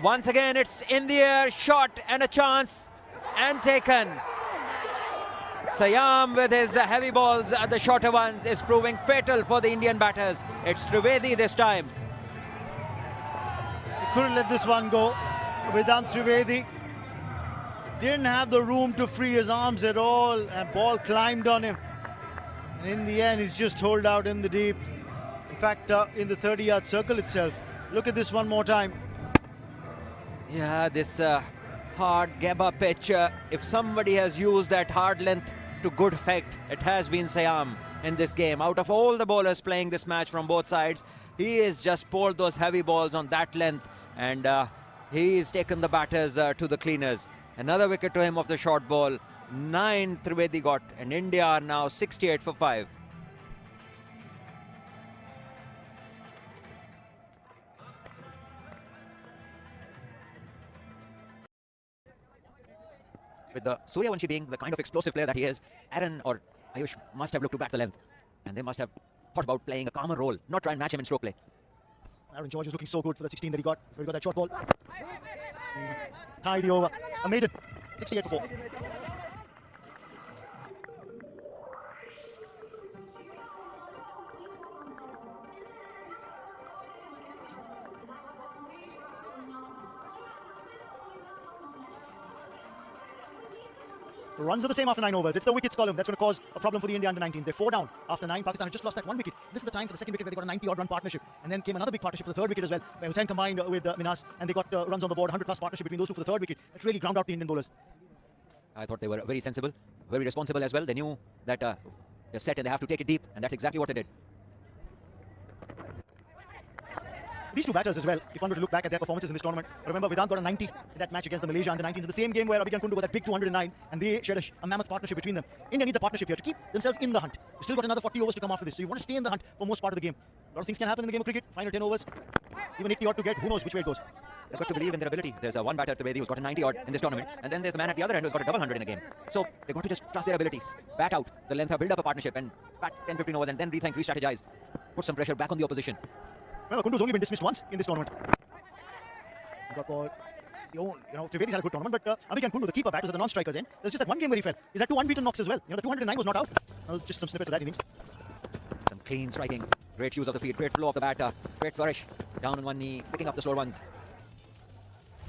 Once again, it's in the air, shot and a chance, and taken. Sayam with his heavy balls, the shorter ones, is proving fatal for the Indian batters. It's Trivedi this time. He couldn't let this one go. Vedant Trivedi didn't have the room to free his arms at all, and ball climbed on him. And in the end, he's just holed out in the deep. In fact, in the 30-yard circle itself. Look at this one more time. Yeah, this hard Gabba pitch, if somebody has used that hard length to good effect, it has been Sayam in this game. Out of all the bowlers playing this match from both sides, he has just bowled those heavy balls on that length, and he's taken the batters to the cleaners. Another wicket to him off the short ball. 9 Trivedi got, and India are now 68 for 5. With the Suryavanshi being the kind of explosive player that he is, Aaron or Ayush must have looked to bat the length, and they must have thought about playing a calmer role, not try and match him in stroke play. Aaron George was looking so good for the 16 that he got. He got that short ball. Tidy over. A maiden. 68 for 4. The runs are the same after 9 overs. It's the wickets column that's going to cause a problem for the India under-19s. They're 4 down after 9. Pakistan had just lost that 1 wicket. This is the time for the second wicket where they got a 90-odd run partnership. And then came another big partnership for the third wicket as well, where Hussain combined with Minas, and they got runs on the board. 100-plus partnership between those two for the third wicket. It really ground out the Indian bowlers. I thought they were very sensible, very responsible as well. They knew that they're set and they have to take it deep, and that's exactly what they did. These two batters as well, if one were to look back at their performances in this tournament, remember Vedant got a 90 in that match against the Malaysia under-19s in the same game where Abhijan Kundu got that big 209, and they shared a mammoth partnership between them. India needs a partnership here to keep themselves in the hunt. They've still got another 40 overs to come after this, so you want to stay in the hunt for most part of the game. A lot of things can happen in the game of cricket. Final 10 overs, even 80 odd to get. Who knows which way it goes? They've got to believe in their ability. There's one batter, Trivedi, who's got a 90 odd in this tournament, and then there's the man at the other end who's got a double 100 in a game. So they've got to just trust their abilities, bat out the length, build up a partnership, and bat 10-15 overs, and then rethink, re-strategize, put some pressure back on the opposition. Remember, Kundu's only been dismissed once in this tournament. Got ball. Trivedi's had a good tournament, but Abhijan Kundu, the keeper batters, are the non-strikers in. There's just that one game where he fell. He's had 2 unbeaten knocks as well. The 209 was not out. Just some snippets of that innings. Some clean striking, great use of the feet, great flow of the bat, great flourish, down on one knee, picking up the slower ones.